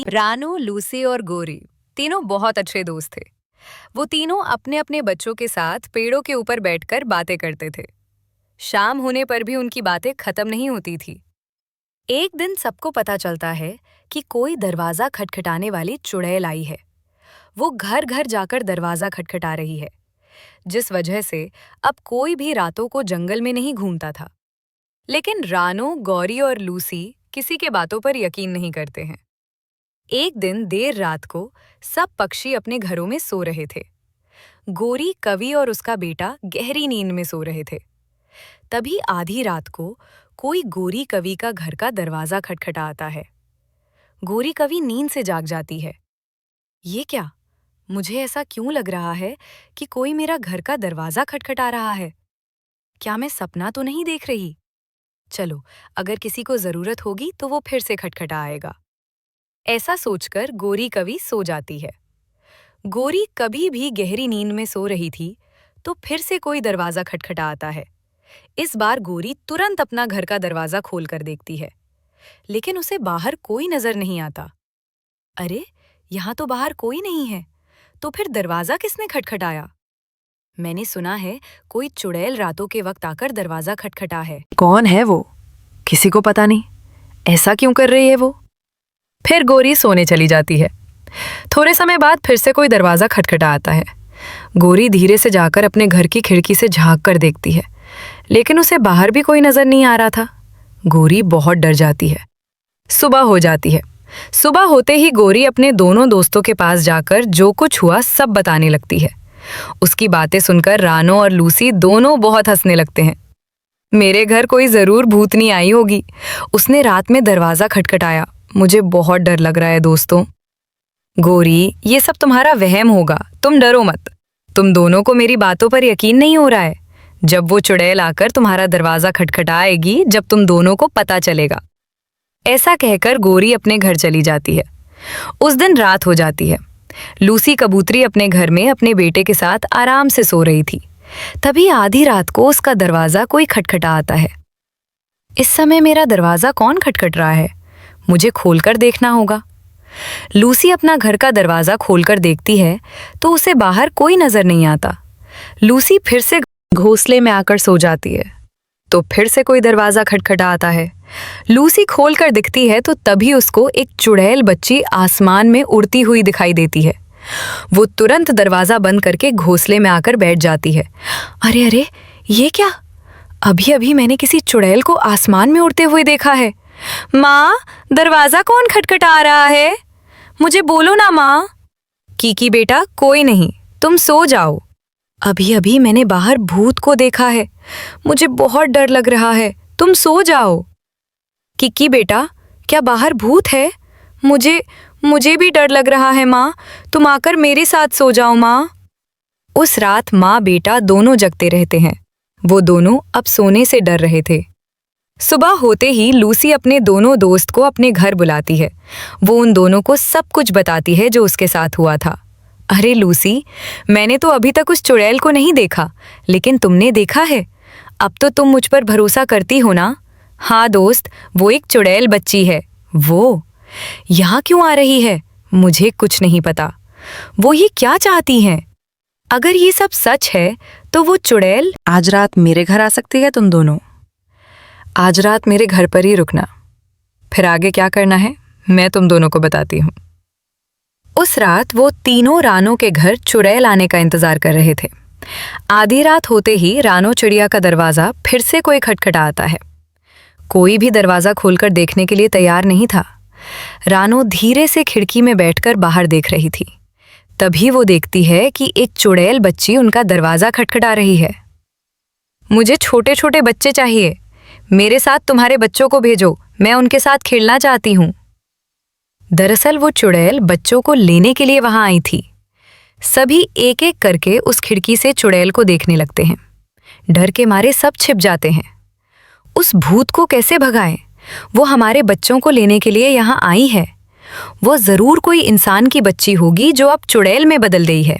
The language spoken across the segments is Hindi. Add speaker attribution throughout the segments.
Speaker 1: रानू, लूसी और गोरी तीनों बहुत अच्छे दोस्त थे। वो तीनों अपने अपने बच्चों के साथ पेड़ों के ऊपर बैठकर बातें करते थे। शाम होने पर भी उनकी बातें खत्म नहीं होती थी। एक दिन सबको पता चलता है कि कोई दरवाजा खटखटाने वाली चुड़ैल आई है। वो घर घर जाकर दरवाजा खटखटा रही है, जिस वजह से अब कोई भी रातों को जंगल में नहीं घूमता था। लेकिन रानू, गौरी और लूसी किसी के बातों पर यकीन नहीं करते हैं। एक दिन देर रात को सब पक्षी अपने घरों में सो रहे थे। गोरी, कवि और उसका बेटा गहरी नींद में सो रहे थे। तभी आधी रात को कोई गोरी कवि का घर का दरवाजा खटखटा आता है। गोरी कवि नींद से जाग जाती है। ये क्या? मुझे ऐसा क्यों लग रहा है कि कोई मेरा घर का दरवाजा खटखटा रहा है? क्या मैं सपना तो नहीं देख रही? चलो, अगर किसी को जरूरत होगी तो वो फिर से खटखटा आएगा। ऐसा सोचकर गोरी कवि सो जाती है। गोरी कभी भी गहरी नींद में सो रही थी तो फिर से कोई दरवाजा खटखटा आता है। इस बार गोरी तुरंत अपना घर का दरवाजा खोलकर देखती है, लेकिन उसे बाहर कोई नजर नहीं आता। अरे, यहाँ तो बाहर कोई नहीं है, तो फिर दरवाजा किसने खटखटाया? मैंने सुना है कोई चुड़ैल रातों के वक्त आकर दरवाजा खटखटा है।
Speaker 2: कौन है वो? किसी को पता नहीं। ऐसा क्यों कर रही है वो? फिर गोरी सोने चली जाती है। थोड़े समय बाद फिर से कोई दरवाजा खटखटा आता है। गोरी धीरे से जाकर अपने घर की खिड़की से झांक कर देखती है, लेकिन उसे बाहर भी कोई नजर नहीं आ रहा था। गोरी बहुत डर जाती है। सुबह हो जाती है। सुबह होते ही गोरी अपने दोनों दोस्तों के पास जाकर जो कुछ हुआ सब बताने लगती है। उसकी बातें सुनकर रानू और लूसी दोनों बहुत हंसने लगते हैं। मेरे घर कोई जरूर भूतनी आई होगी, उसने रात में दरवाजा खटखटाया। मुझे बहुत डर लग रहा है दोस्तों। गोरी, ये सब तुम्हारा वहम होगा, तुम डरो मत। तुम दोनों को मेरी बातों पर यकीन नहीं हो रहा है। जब वो चुड़ैल आकर तुम्हारा दरवाजा खटखटाएगी, जब तुम दोनों को पता चलेगा। ऐसा कहकर गोरी अपने घर चली जाती है। उस दिन रात हो जाती है। लूसी कबूतरी अपने घर में अपने बेटे के साथ आराम से सो रही थी। तभी आधी रात को उसका दरवाजा कोई खटखटा आता है। इस समय मेरा दरवाजा कौन खटखट रहा है? मुझे खोलकर देखना होगा। लूसी अपना घर का दरवाजा खोलकर देखती है तो उसे बाहर कोई नजर नहीं आता। लूसी फिर से घोंसले में आकर सो जाती है तो फिर से कोई दरवाजा खटखटा आता है। लूसी खोलकर दिखती है तो तभी उसको एक चुड़ैल बच्ची आसमान में उड़ती हुई दिखाई देती है। वो तुरंत दरवाजा बंद करके घोंसले में आकर बैठ जाती है। अरे अरे, ये क्या? अभी अभी मैंने किसी चुड़ैल को आसमान में उड़ते हुए देखा है। माँ, दरवाजा कौन खटखटा रहा है? मुझे बोलो ना माँ। कीकी बेटा, कोई नहीं, तुम सो जाओ। अभी अभी मैंने बाहर भूत को देखा है, मुझे बहुत डर लग रहा है, तुम सो जाओ। किक्की बेटा, क्या बाहर भूत है? मुझे भी डर लग रहा है माँ, तुम आकर मेरे साथ सो जाओ माँ। उस रात माँ बेटा दोनों जगते रहते हैं। वो दोनों अब सोने से डर रहे थे। सुबह होते ही लूसी अपने दोनों दोस्त को अपने घर बुलाती है। वो उन दोनों को सब कुछ बताती है जो उसके साथ हुआ था। अरे लूसी, मैंने तो अभी तक उस चुड़ैल को नहीं देखा, लेकिन तुमने देखा है। अब तो तुम मुझ पर भरोसा करती हो ना? हाँ दोस्त, वो एक चुड़ैल बच्ची है। वो यहाँ क्यों आ रही है? मुझे कुछ नहीं पता। वो ये क्या चाहती हैं? अगर ये सब सच है तो वो चुड़ैल आज रात मेरे घर आ सकती है तुम दोनों।
Speaker 1: आज रात मेरे घर पर ही रुकना। फिर आगे क्या करना है मैं तुम दोनों को बताती हूँ। उस रात वो तीनों रानू के घर चुड़ैल आने का इंतजार कर रहे थे। आधी रात होते ही रानू चिड़िया का दरवाजा फिर से कोई खटखटा आता है। कोई भी दरवाजा खोलकर देखने के लिए तैयार नहीं था। रानू धीरे से खिड़की में बैठकर बाहर देख रही थी। तभी वो देखती है कि एक चुड़ैल बच्ची उनका दरवाजा खटखटा रही है। मुझे छोटे छोटे बच्चे चाहिए, मेरे साथ तुम्हारे बच्चों को भेजो, मैं उनके साथ खेलना चाहती हूँ। दरअसल वो चुड़ैल बच्चों को लेने के लिए वहां आई थी। सभी एक एक करके उस खिड़की से चुड़ैल को देखने लगते हैं। डर के मारे सब छिप जाते हैं। उस भूत को कैसे भगाएं? वो हमारे बच्चों को लेने के लिए यहाँ आई है। वो जरूर कोई इंसान की बच्ची होगी जो अब चुड़ैल में बदल गई है।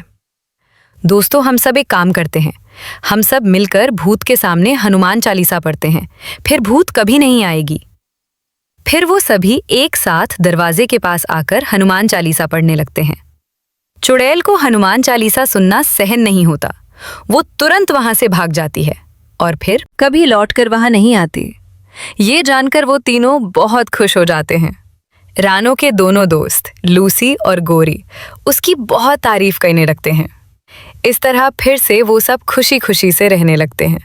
Speaker 1: दोस्तों, हम सब एक काम करते हैं। हम सब मिलकर भूत के सामने हनुमान चालीसा पढ़ते हैं, फिर भूत कभी नहीं आएगी। फिर वो सभी एक साथ दरवाजे के पास आकर हनुमान चालीसा पढ़ने लगते हैं। चुड़ैल को हनुमान चालीसा सुनना सहन नहीं होता। वो तुरंत वहां से भाग जाती है और फिर कभी लौटकर वहां नहीं आती। ये जानकर वो तीनों बहुत खुश हो जाते हैं। रानो के दोनों दोस्त लूसी और गोरी उसकी बहुत तारीफ करने लगते हैं। इस तरह फिर से वो सब खुशी खुशी से रहने लगते हैं।